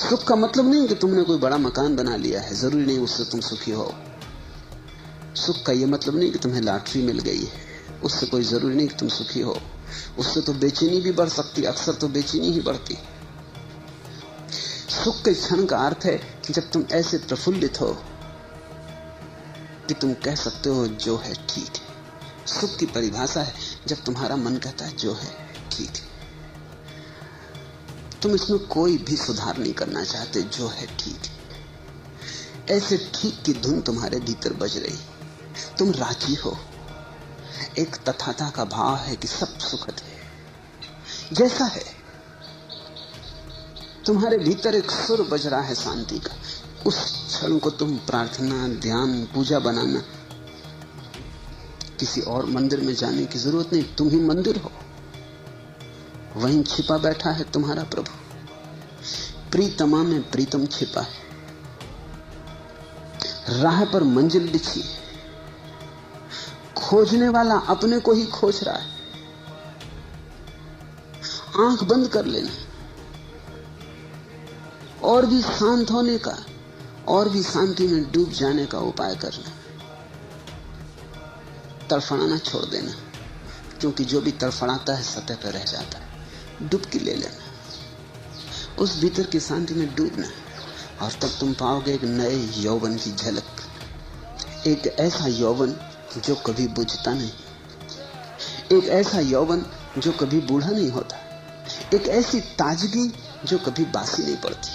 सुख का मतलब नहीं कि तुमने कोई बड़ा मकान बना लिया है, जरूरी नहीं उससे तुम सुखी हो। सुख का यह मतलब नहीं कि तुम्हें लॉटरी मिल गई है, उससे कोई जरूरी नहीं कि तुम सुखी हो। उससे तो बेचैनी भी बढ़ सकती, अक्सर तो बेचैनी ही बढ़ती। सुख के क्षण का अर्थ है कि जब तुम ऐसे प्रफुल्लित हो कि तुम कह सकते हो जो है ठीक है। सुख की परिभाषा है जब तुम्हारा मन कहता है जो है ठीक है। तुम इसमें कोई भी सुधार नहीं करना चाहते, जो है ठीक है। ऐसे ठीक की धुन तुम्हारे भीतर बज रही, तुम राजी हो। एक तथाता का भाव है कि सब सुखद है जैसा है। तुम्हारे भीतर एक सुर बज रहा है शांति का। उस क्षण को तुम प्रार्थना, ध्यान, पूजा बनाना, किसी और मंदिर में जाने की जरूरत नहीं। तुम ही मंदिर हो, वहीं छिपा बैठा है तुम्हारा प्रभु। प्रीतमा में प्रीतम छिपा है, राह पर मंजिल बिछी है। खोजने वाला अपने को ही खोज रहा है। आंख बंद कर लेना और भी शांत होने का, और भी शांति में डूब जाने का उपाय करना। तड़फड़ाना छोड़ देना, क्योंकि जो भी तड़फड़ाता है सतह पर रह जाता है। डुबकी ले लेना, उस भीतर की शांति में डूबना, और तब तुम पाओगे एक नए यौवन की झलक। एक ऐसा यौवन जो कभी बुझता नहीं, एक ऐसा यौवन जो कभी बूढ़ा नहीं होता, एक ऐसी ताजगी जो कभी बासी नहीं पड़ती,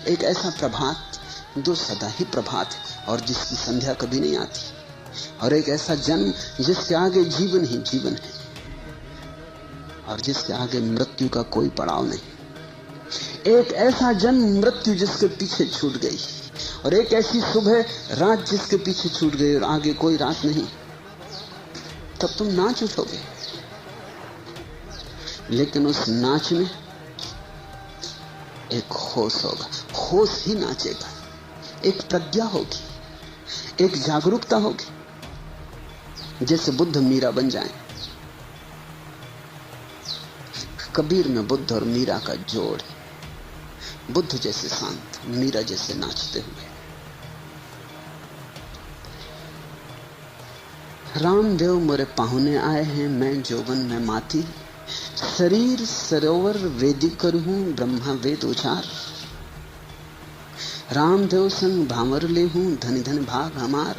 एक ऐसा प्रभात जो सदा ही प्रभात है और जिसकी संध्या कभी नहीं आती, और एक ऐसा जन्म जिसके आगे जीवन ही जीवन है और जिसके आगे मृत्यु का कोई पड़ाव नहीं। एक ऐसा जन्म मृत्यु जिसके पीछे छूट गई, और एक ऐसी सुबह रात जिसके पीछे छूट गई और आगे कोई रात नहीं। तब तुम नाच उठोगे, लेकिन उस नाच में एक होश होगा। होश ही नाचेगा। एक प्रज्ञा होगी, एक जागरूकता होगी। जैसे बुद्ध मीरा बन जाएं। कबीर में बुद्ध और मीरा का जोड़ है। बुद्ध जैसे शांत, मीरा जैसे नाचते हुए। रामदेव मोरे पाहुने आए हैं, मैं जोबन में माती। शरीर सरोवर वेदी करहूं, ब्रह्मा वेद उचार। रामदेव संग भांवर ले हूं, धन धन भाग हमार।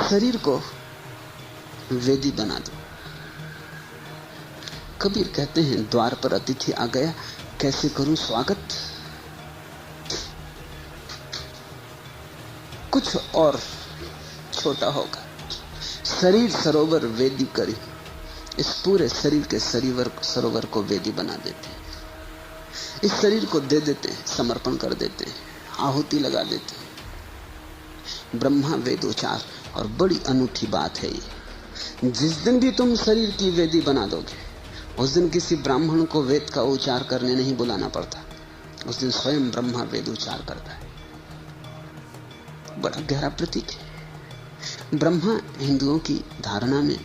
शरीर को वेदी बना दो। कबीर कहते हैं, द्वार पर अतिथि आ गया, कैसे करूं स्वागत। कुछ और छोटा होगा। शरीर सरोवर वेदी करी, इस पूरे शरीर के सरोवर को वेदी बना देते हैं। इस शरीर को दे देते हैं, समर्पण कर देते हैं, आहुति लगा देते हैं। ब्रह्मा वेदोचार। और बड़ी अनूठी बात है ये, जिस दिन भी तुम शरीर की वेदी बना दोगे, उस दिन किसी ब्राह्मण को वेद का उच्चार करने नहीं बुलाना पड़ता। उस दिन स्वयं ब्रह्मा वेद उच्चार करता है। बड़ा गहरा प्रतीक है। ब्रह्मा हिंदुओं की धारणा में,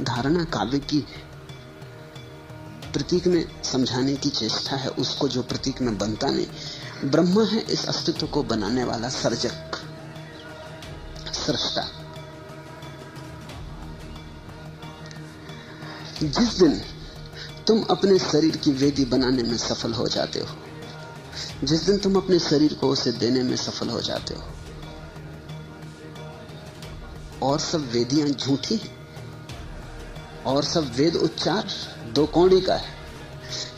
धारणा काव्य की प्रतीक में समझाने की चेष्टा है उसको, जो प्रतीक में बनता नहीं। ब्रह्मा है इस अस्तित्व को बनाने वाला सर्जक, सृष्टा। जिस दिन तुम अपने शरीर की वेदी बनाने में सफल हो जाते हो, जिस दिन तुम अपने शरीर को उसे देने में सफल हो जाते हो, और सब वेदियां झूठी हैं, और सब वेद उच्चार दो कौड़ी का है।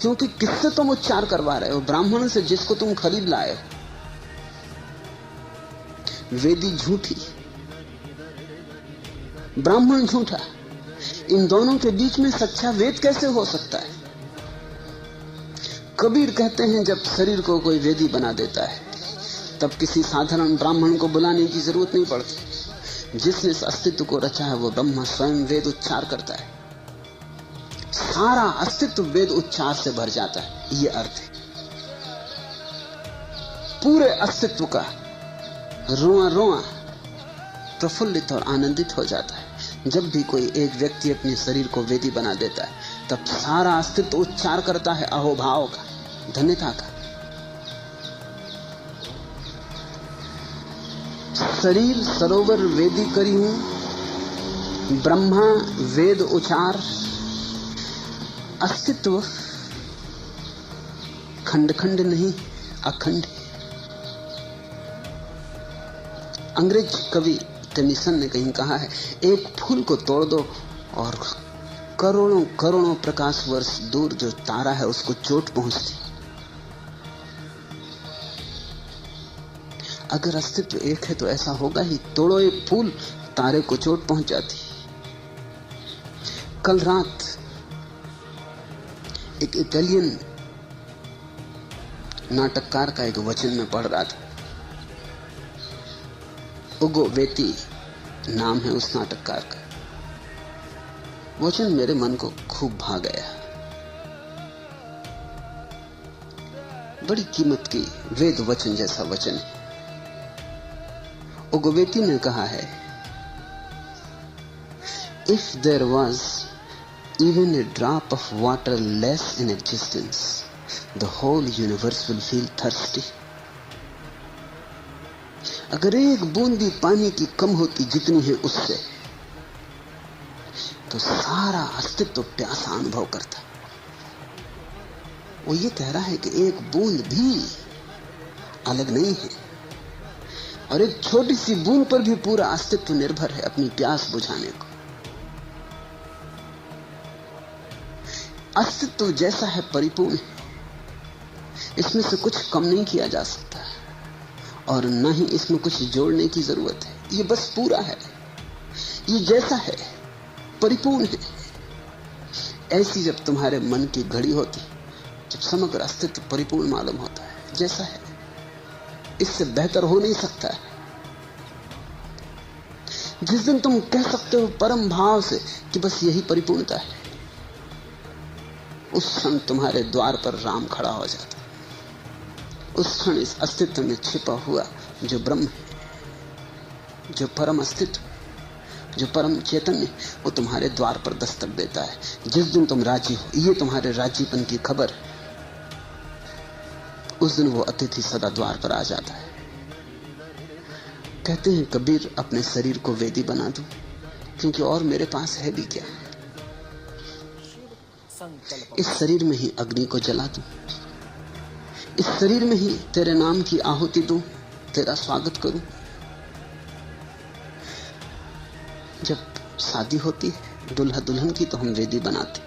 क्योंकि किससे तुम उच्चार करवा रहे हो? ब्राह्मण से, जिसको तुम खरीद लाए हो। वेदी झूठी, ब्राह्मण झूठा। इन दोनों के बीच में सच्चा वेद कैसे हो सकता है? कबीर कहते हैं, जब शरीर को कोई वेदी बना देता है, तब किसी साधारण ब्राह्मण को बुलाने की जरूरत नहीं पड़ती। जिसने इस अस्तित्व को रचा है वो ब्रह्मा स्वयं वेद उच्चार करता है। सारा अस्तित्व वेद उच्चार से भर जाता है, ये अर्थ है। पूरे अस्तित्व का रोआ रोआ प्रफुल्लित और आनंदित हो जाता है। जब भी कोई एक व्यक्ति अपने शरीर को वेदी बना देता है, तब सारा अस्तित्व उच्चार करता है अहोभाव का। धन्यता का। शरीर सरोवर वेदी करी हूं, ब्रह्मा वेद उचार, अस्तित्व खंड खंड नहीं अखंड। अंग्रेज कवि टेनिसन ने कहीं कहा है, एक फूल को तोड़ दो और करोड़ों करोड़ों प्रकाश वर्ष दूर जो तारा है उसको चोट पहुंचती। अगर अस्तित्व एक है तो ऐसा होगा ही। तोड़ो एक फूल, तारे को चोट पहुंच जाती। कल रात एक इटालियन नाटककार का एक वचन में पढ़ रहा था। उगो वेती नाम है उस नाटककार का। वचन मेरे मन को खूब भा गया। बड़ी कीमत की वेद वचन जैसा वचन है। उगवेती ने कहा है, if there was even a drop of water less in existence the whole universe will feel thirsty. अगर एक बूंद भी पानी की कम होती जितनी है उससे, तो सारा अस्तित्व प्यासा अनुभव करता। वो ये कह रहा है कि एक बूंद भी अलग नहीं है और एक छोटी सी बूंद पर भी पूरा अस्तित्व निर्भर है अपनी प्यास बुझाने को। अस्तित्व जैसा है परिपूर्ण है, इसमें से कुछ कम नहीं किया जा सकता और न ही इसमें कुछ जोड़ने की जरूरत है। ये बस पूरा है, ये जैसा है परिपूर्ण है। ऐसी जब तुम्हारे मन की घड़ी होती, जब समग्र अस्तित्व परिपूर्ण मालूम होता है, जैसा है, इससे बेहतर हो नहीं सकता है। जिस दिन तुम कह सकते हो परम भाव से कि बस यही परिपूर्णता है, उस क्षण तुम्हारे द्वार पर राम खड़ा हो जाता है। उस क्षण इस अस्तित्व में छिपा हुआ जो ब्रह्म है, जो परम अस्तित्व, जो परम चैतन्य, वो तुम्हारे द्वार पर दस्तक देता है। जिस दिन तुम राजी हो, ये तुम्हारे राजीपन की खबर है, उस दिन वो अतिथि सदा द्वार पर आ जाता है। कहते हैं कबीर, अपने शरीर को वेदी बना दूं, क्योंकि और मेरे पास है भी क्या। इस शरीर में ही अग्नि को जला दूं, इस शरीर में ही तेरे नाम की आहुति दूं, तेरा स्वागत करूं। जब शादी होती है दुल्हा दुल्हन की, तो हम वेदी बनाते,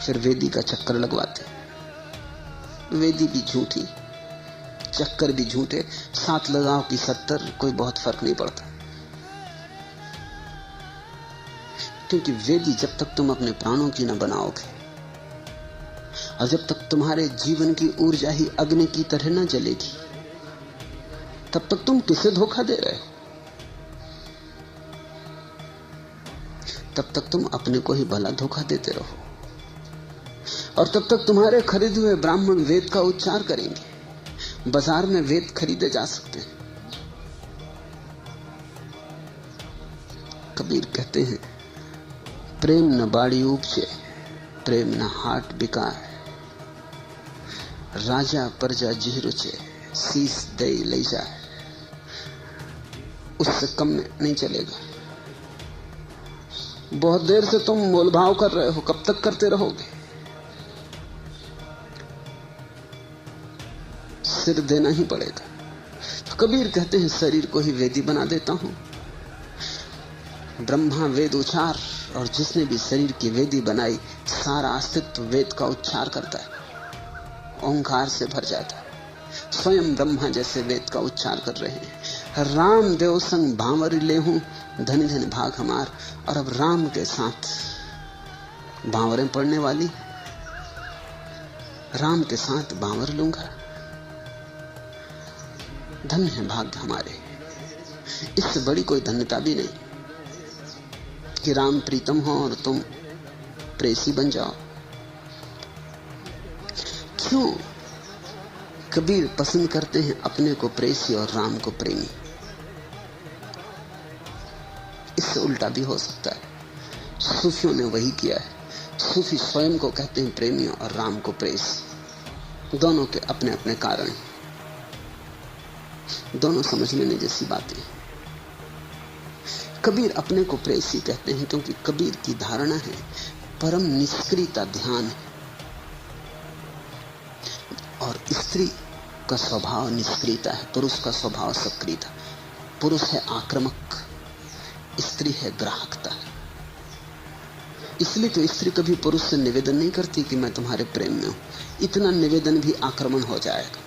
फिर वेदी का चक्कर लगवाते। वेदी भी झूठी, चक्कर भी झूठे, साथ लगाओ कि 70, कोई बहुत फर्क नहीं पड़ता। क्योंकि वेदी जब तक तुम अपने प्राणों की न बनाओगे और जब तक तुम्हारे जीवन की ऊर्जा ही अग्नि की तरह न जलेगी, तब तक तुम किसे धोखा दे रहे हो? तब तक तुम अपने को ही भला धोखा देते रहो और तब तक तुम्हारे खरीदे हुए ब्राह्मण वेद का उच्चार करेंगे। बाजार में वेद खरीदे जा सकते हैं। कबीर कहते हैं, प्रेम न बाड़ी उपजे, प्रेम न हाट बिकाए, राजा प्रजा जी रुचे, शीस दे ले जाए। उससे कम में नहीं चलेगा। बहुत देर से तुम मोलभाव कर रहे हो, कब तक करते रहोगे? सिर देना ही पड़ेगा। तो कबीर कहते हैं, शरीर को ही वेदी बना देता हूं। ब्रह्मा वेद उच्चार, और जिसने भी शरीर की वेदी बनाई, सारा अस्तित्व वेद का उच्चार करता है, ओंकार से भर जाता है। स्वयं ब्रह्मा जैसे वेद का उच्चार कर रहे हैं। राम देव संग भांवर ले हूं, धन धन भाग हमार। और अब राम के साथ भांवरें पड़ने वाली, राम के साथ भांवर लूंगा, धन है भाग्य हमारे। इससे बड़ी कोई धन्यता भी नहीं कि राम प्रीतम हो और तुम प्रेसी बन जाओ। क्यों कबीर पसंद करते हैं अपने को प्रेसी और राम को प्रेमी? इससे उल्टा भी हो सकता है। सूफियों ने वही किया है। सूफी स्वयं को कहते हैं प्रेमी और राम को प्रेसी। दोनों के अपने अपने कारण, दोनों समझ लेने जैसी बातें। कबीर अपने को प्रेयसी कहते हैं क्योंकि कबीर की धारणा है परम निष्क्रियता ध्यान है, और स्त्री का स्वभाव निष्क्रियता है, पुरुष का स्वभाव सक्रियता। पुरुष है आक्रामक, स्त्री है ग्राहकता। इसलिए तो स्त्री कभी पुरुष से निवेदन नहीं करती कि मैं तुम्हारे प्रेम में हूं, इतना निवेदन भी आक्रमण हो जाएगा।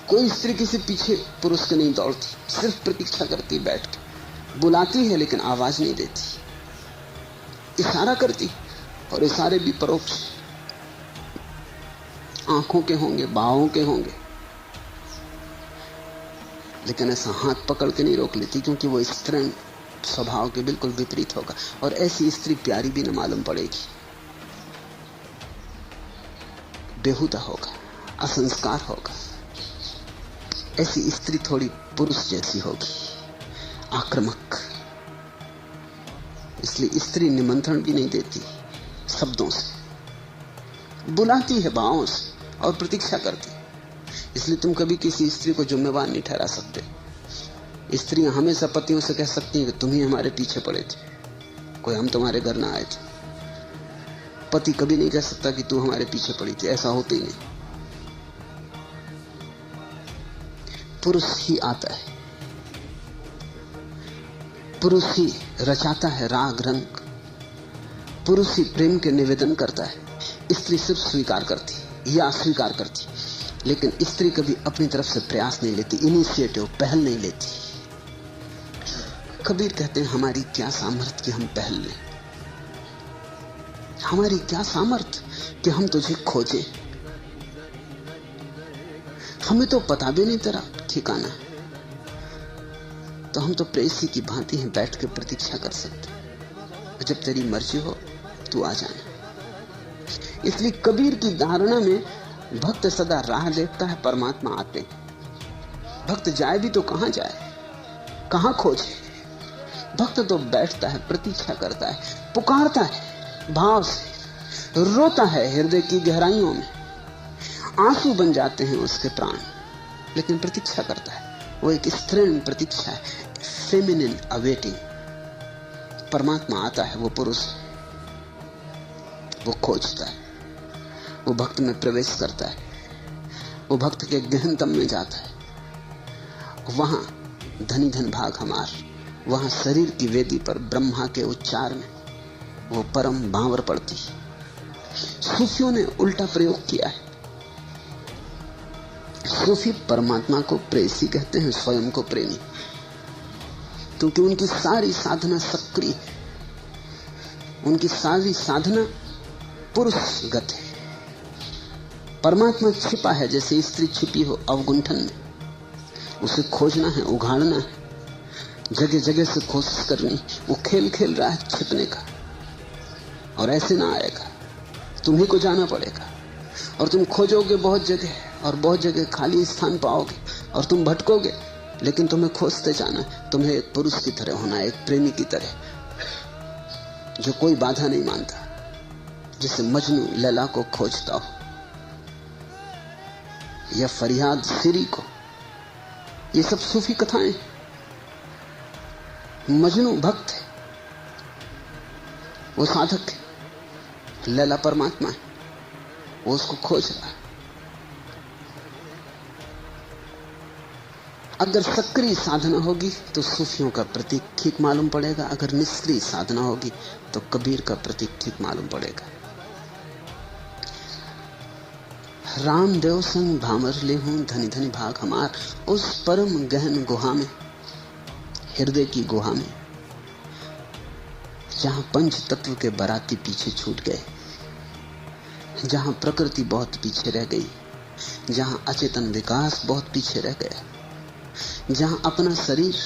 कोई स्त्री किसी पीछे पुरुष के नहीं दौड़ती, सिर्फ प्रतीक्षा करती, बैठ के बुलाती है लेकिन आवाज नहीं देती, इशारा करती, और इशारे भी परोक्ष, आंखों के होंगे, बाहों के होंगे, लेकिन ऐसा हाथ पकड़ के नहीं रोक लेती, क्योंकि वो स्त्री स्वभाव के बिल्कुल विपरीत होगा। और ऐसी स्त्री प्यारी भी न मालूम पड़ेगी, बेहुदा होगा, असंस्कार होगा। ऐसी स्त्री थोड़ी पुरुष जैसी होगी, आक्रामक। इसलिए स्त्री निमंत्रण भी नहीं देती, शब्दों से बुलाती है, बाहों से, और प्रतीक्षा करती। इसलिए तुम कभी किसी स्त्री को जिम्मेवार नहीं ठहरा सकते। स्त्रियां हमेशा पतियों से कह सकती हैं कि तुम ही हमारे पीछे पड़े थे, कोई हम तुम्हारे घर ना आए थे। पति कभी नहीं कह सकता कि तू हमारे पीछे पड़ी थी, ऐसा होता ही नहीं। पुरुष ही आता है, पुरुष ही रचाता है राग रंग, पुरुष ही प्रेम के निवेदन करता है। स्त्री सिर्फ स्वीकार करती या अस्वीकार करती, लेकिन स्त्री कभी अपनी तरफ से प्रयास नहीं लेती, इनिशिएटिव, पहल नहीं लेती। कबीर कहते हैं हमारी क्या सामर्थ्य कि हम पहल लें, हमारी क्या सामर्थ्य कि हम तुझे खोजें। हमें तो पता भी नहीं तेरा ठिकाना, तो हम तो प्रेयसी की भांति हैं, बैठ के प्रतीक्षा कर सकते, जब तेरी मर्जी हो तू आ जाना। इसलिए कबीर की धारणा में भक्त सदा राह देखता है, परमात्मा आते। भक्त जाए भी तो कहां जाए, कहां खोजे। भक्त तो बैठता है, प्रतीक्षा करता है, पुकारता है, भाव से रोता है, हृदय की गहराइयों में आंसू बन जाते हैं उसके प्राण, लेकिन प्रतीक्षा करता है। वो एक स्त्रीण प्रतीक्षा है, फेमिनिन अवेटिंग। परमात्मा आता है, वो पुरुष, वो खोजता है, वो भक्त में प्रवेश करता है, वो भक्त के गहनतम में जाता है। वहां धनी धन भाग हमार, वहां शरीर की वेदी पर ब्रह्मा के उच्चार में वो परम भांवर पड़ती। सूफियों ने उल्टा प्रयोग किया है। सूफी परमात्मा को प्रेयसी कहते हैं, स्वयं को प्रेमी, क्योंकि उनकी सारी साधना सक्रिय, उनकी सारी साधना पुरुषगत है। परमात्मा छिपा है, जैसे स्त्री छिपी हो अवगुंठन में, उसे खोजना है, उघाड़ना है, जगह जगह से कोशिश करनी। वो खेल खेल रहा है छिपने का, और ऐसे ना आएगा, तुम्ही को जाना पड़ेगा। और तुम खोजोगे बहुत जगह, और बहुत जगह खाली स्थान पाओगे, और तुम भटकोगे, लेकिन तुम्हें खोजते जाना है। तुम्हें एक पुरुष की तरह होना है, एक प्रेमी की तरह, जो कोई बाधा नहीं मानता, जिसे मजनू लैला को खोजता हो, या फरियाद सिरी को। ये सब सूफी कथाएं। मजनू भक्त है, वो साधक है, लैला परमात्मा है, वो उसको खोज रहा है। अगर सक्रिय साधना होगी तो सूफियों का प्रतीक ठीक मालूम पड़ेगा, अगर निष्क्रिय साधना होगी तो कबीर का प्रतीक ठीक मालूम पड़ेगा। रामदेव संग भामर ले हूं, धनी धनी भाग हमार, उस परम गहन गुहा में, हृदय की गुहा में, जहां पंच तत्व के बराती पीछे छूट गए, जहां प्रकृति बहुत पीछे रह गई, जहां अचेतन विकास बहुत पीछे रह गया, जहां अपना शरीर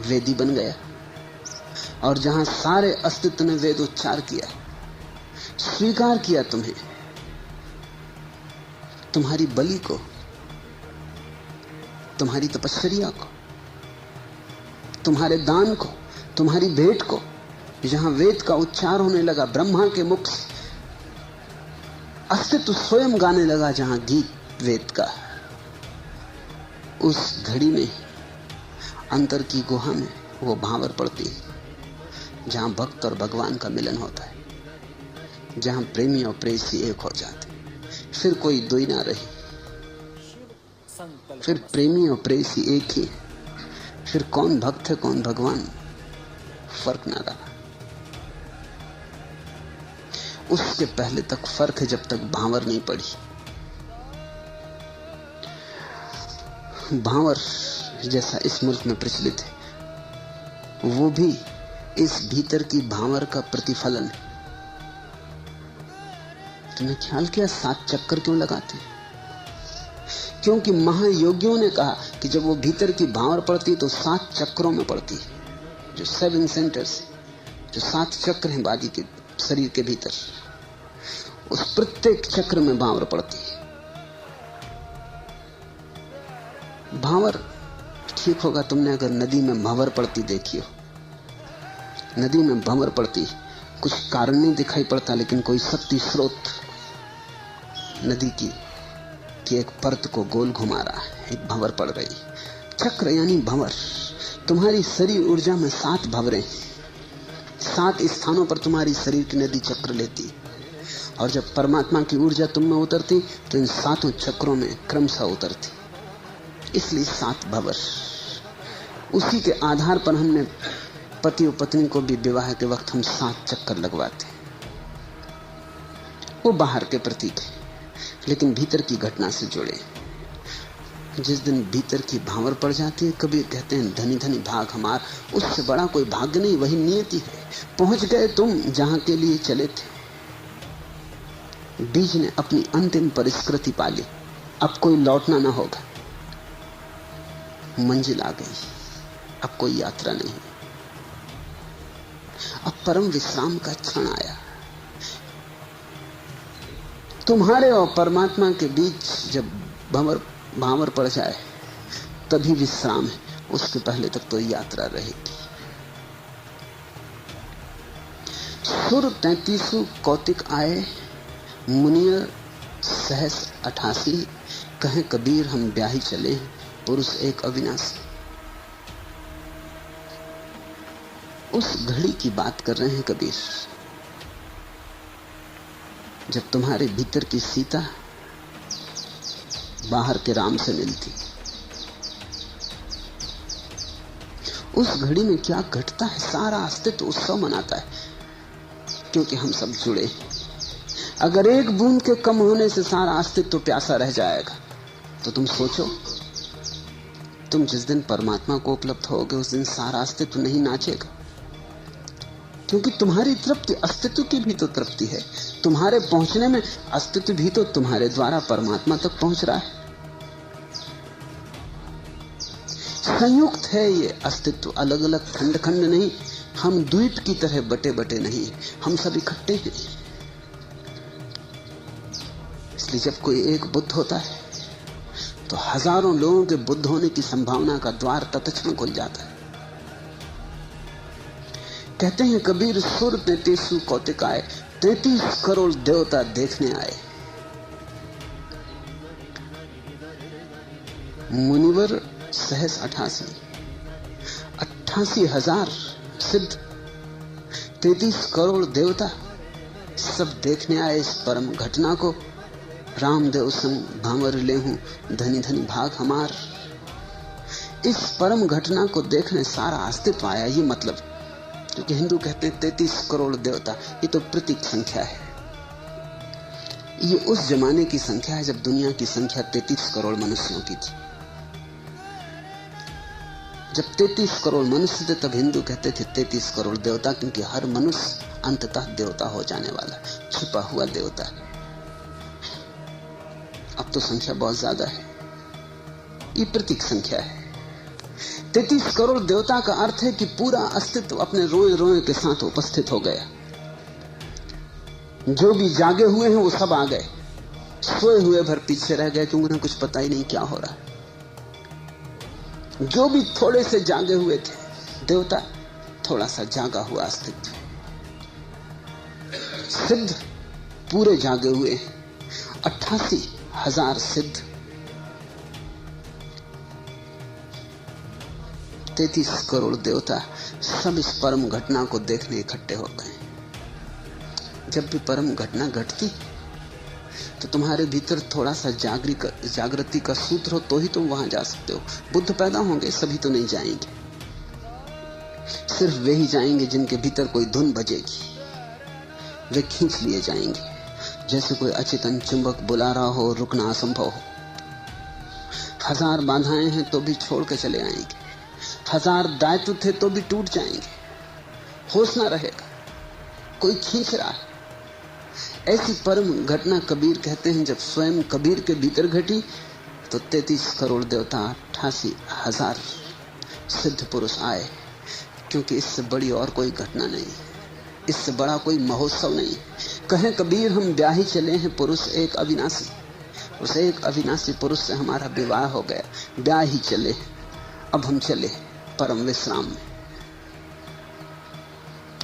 वेदी बन गया, और जहां सारे अस्तित्व ने वेद उच्चार किया, स्वीकार किया तुम्हें, तुम्हारी बलि को, तुम्हारी तपस्या को, तुम्हारे दान को, तुम्हारी भेंट को। जहां वेद का उच्चार होने लगा ब्रह्मा के मुख से, अस्तित्व स्वयं गाने लगा जहां गीत वेद का। उस घड़ी में अंतर की गुहा में वो भांवर पड़ती है जहां भक्त और भगवान का मिलन होता है, जहां प्रेमी और प्रेयसी एक हो जाते, फिर कोई दुई ना रही, फिर प्रेमी और प्रेयसी एक ही, फिर कौन भक्त है कौन भगवान फर्क ना रहा। उसके पहले तक फर्क है जब तक भांवर नहीं पड़ी। भांवर जैसा इस मुल्क में प्रचलित है, वो भी इस भीतर की भांवर का प्रतिफलन है। तुमने ख्याल किया 7 चक्कर क्यों लगाते हैं? क्योंकि महायोगियों ने कहा कि जब वो भीतर की भांवर पड़ती तो 7 चक्रों में पड़ती है, जो 7 सेंटर्स, जो 7 चक्र हैं बाडी के शरीर के भीतर, उस प्रत्येक चक्र में भांवर पड़ती है। भांवर ठीक होगा तुमने अगर नदी में भंवर पड़ती देखी हो। नदी में भंवर पड़ती, कुछ कारण नहीं दिखाई पड़ता, लेकिन कोई शक्ति स्रोत नदी की एक परत को गोल घुमा रहा है, एक भंवर पड़ रही। चक्र यानी भंवर। तुम्हारी शरीर ऊर्जा में 7 भंवरें, 7 स्थानों पर तुम्हारी शरीर की नदी चक्र लेती, और जब परमात्मा की ऊर्जा तुम में उतरती तो इन 7 चक्रों में क्रमशः उतरती, इसलिए 7 भंवर। उसी के आधार पर हमने पति और पत्नी को भी विवाह के वक्त हम 7 चक्कर लगवाते। वो बाहर के प्रतीक है, लेकिन भीतर की घटना से जुड़े। जिस दिन भीतर की भांवर पड़ जाती है, कबीर कहते हैं धनी धनी भाग हमार, उससे बड़ा कोई भाग्य नहीं, वही नियति है। पहुंच गए तुम जहां के लिए चले थे। बीज ने अपनी अंतिम परिष्कृति पाली, अब कोई लौटना ना होगा। मंजिल आ गई, अब कोई यात्रा नहीं, अब परम विश्राम का क्षण आया। तुम्हारे और परमात्मा के बीच जब भांवर पड़ जाए तभी विश्राम है, उसके पहले तक तो यात्रा रहेगी। सुर 33 कौतिक आए, मुनियर सहस 88, कहें कबीर हम ब्याही चले, पुरुष एक अविनाशी। उस घड़ी की बात कर रहे हैं कबीर जब तुम्हारे भीतर की सीता बाहर के राम से मिलती। उस घड़ी में क्या घटता है? सारा अस्तित्व उत्सव मनाता है, क्योंकि हम सब जुड़े। अगर एक बूंद के कम होने से सारा अस्तित्व प्यासा रह जाएगा तो तुम सोचो, तुम जिस दिन परमात्मा को उपलब्ध होगे उस दिन सारा अस्तित्व नहीं नाचेगा, क्योंकि तुम्हारी तृप्ति अस्तित्व की भी तो तृप्ति है। तुम्हारे पहुंचने में अस्तित्व भी तो तुम्हारे द्वारा परमात्मा तक पहुंच रहा है। संयुक्त है ये अस्तित्व, अलग अलग खंड खंड नहीं। हम द्वीप की तरह बटे बटे नहीं, हम सब इकट्ठे हैं। इसलिए जब कोई एक बुद्ध होता है तो हजारों लोगों के बुद्ध होने की संभावना का द्वार तत्क्षण खुल जाता है। कहते हैं कबीर सुर 33 कौतिक आए, 33 करोड़ देवता देखने आए। मुनिवर सहस 88,000 सिद्ध, 33 करोड़ देवता सब देखने आए इस परम घटना को। रामदेव संग भांवर ले हूं, धनी धनी भाग हमार। इस परम घटना को देखने सारा अस्तित्व आया। ये मतलब, क्योंकि हिंदू कहते हैं 33 करोड़ देवता, ये तो प्रतीक संख्या है। ये उस जमाने की संख्या है जब दुनिया की संख्या 33 करोड़ मनुष्यों की थी। जब 33 करोड़ मनुष्य थे तब हिंदू कहते थे 33 करोड़ देवता, क्योंकि हर मनुष्य अंततः देवता हो जाने वाला, छिपा हुआ देवता है। अब तो संख्या बहुत ज्यादा है, ये प्रतीक संख्या है। 33 करोड़ देवता का अर्थ है कि पूरा अस्तित्व अपने रोए रोए के साथ उपस्थित हो गया। जो भी जागे हुए हैं वो सब आ गए, सोए हुए भर पीछे रह गए क्योंकि उन्हें कुछ पता ही नहीं क्या हो रहा है। जो भी थोड़े से जागे हुए थे देवता, थोड़ा सा जागा हुआ अस्तित्व। सिद्ध पूरे जागे हुए, 88,000 सिद्ध, 33 करोड़ देवता सब इस परम घटना को देखने इकट्ठे हो गए। जब भी परम घटना घटती तो तुम्हारे भीतर थोड़ा सा जागृति का सूत्र हो तो ही तुम वहां जा सकते हो। बुद्ध पैदा होंगे, सभी तो नहीं जाएंगे। सिर्फ वे ही जाएंगे जिनके भीतर कोई धुन बजेगी। वे खींच लिए जाएंगे, जैसे कोई अचेतन चुंबक बुला रहा हो, रुकना असंभव हो। 1000 बाधाएं हैं तो भी छोड़ के चले आएंगे, 1000 दायित्व थे तो भी टूट जाएंगे। होश ना रहेगा, कोई खींच रहा है। ऐसी परम घटना कबीर कहते हैं जब स्वयं कबीर के भीतर घटी तो 33 करोड़ देवता, 88,000 सिद्ध पुरुष आए, क्योंकि इससे बड़ी और कोई घटना नहीं, इससे बड़ा कोई महोत्सव नहीं। कहें कबीर हम ब्याही चले हैं पुरुष एक अविनाशी, उस एक अविनाशी पुरुष से हमारा विवाह हो गया, ब्याही चले, अब हम चले परम विश्राम में।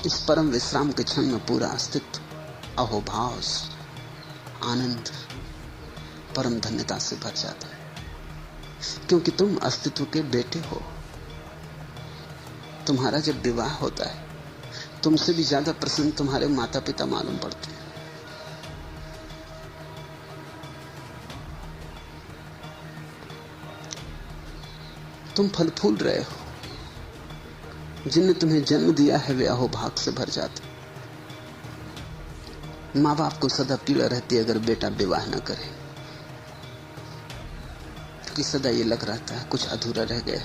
इस परम विश्राम के क्षण में पूरा अस्तित्व अहोभाव, आनंद, परम धन्यता से भर जाता है, क्योंकि तुम अस्तित्व के बेटे हो। तुम्हारा जब विवाह होता है तुमसे भी ज्यादा प्रसन्न तुम्हारे माता पिता मालूम पड़ते हैं। तुम फल फूल रहे हो, जिनने तुम्हें जन्म दिया है वे अहोभाग से भर जाते। माँ बाप को सदा पीड़ा रहती है अगर बेटा विवाह न करे, क्योंकि सदा ये लग रहता है कुछ अधूरा रह गया।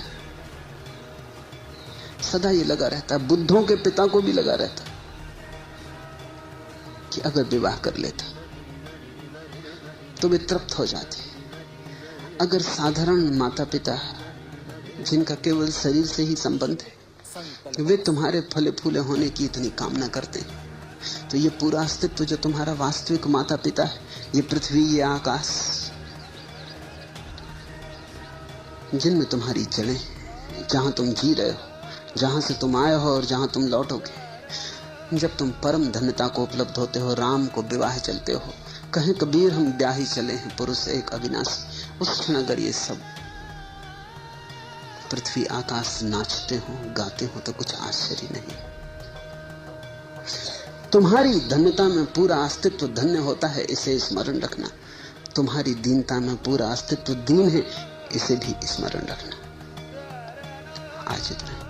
सदा ये लगा रहता है, बुद्धों के पिता को भी लगा रहता कि अगर विवाह कर लेता तो वे तृप्त हो जाते। अगर साधारण माता पिता जिनका केवल शरीर से ही संबंध है वे तुम्हारे फले फूले होने की इतनी कामना करते हैं, तो ये पूरा अस्तित्व जो तुम्हारा वास्तविक माता पिता है, ये पृथ्वी, ये आकाश, जिनमें तुम्हारी जड़ें, जहां तुम जी रहे हो, जहां से तुम आए हो और जहां तुम लौटोगे, जब तुम परम धन्यता को उपलब्ध होते हो, राम को विवाह चलते हो, कहें कबीर हम ब्याही चले हैं पुरुष एक अविनाशी, उस क्षण अगर ये सब पृथ्वी आकाश नाचते हो, गाते हो, तो कुछ आश्चर्य नहीं। तुम्हारी धन्यता में पूरा अस्तित्व धन्य होता है, इसे स्मरण रखना। तुम्हारी दीनता में पूरा अस्तित्व दीन है, इसे भी स्मरण रखना। आज इतना।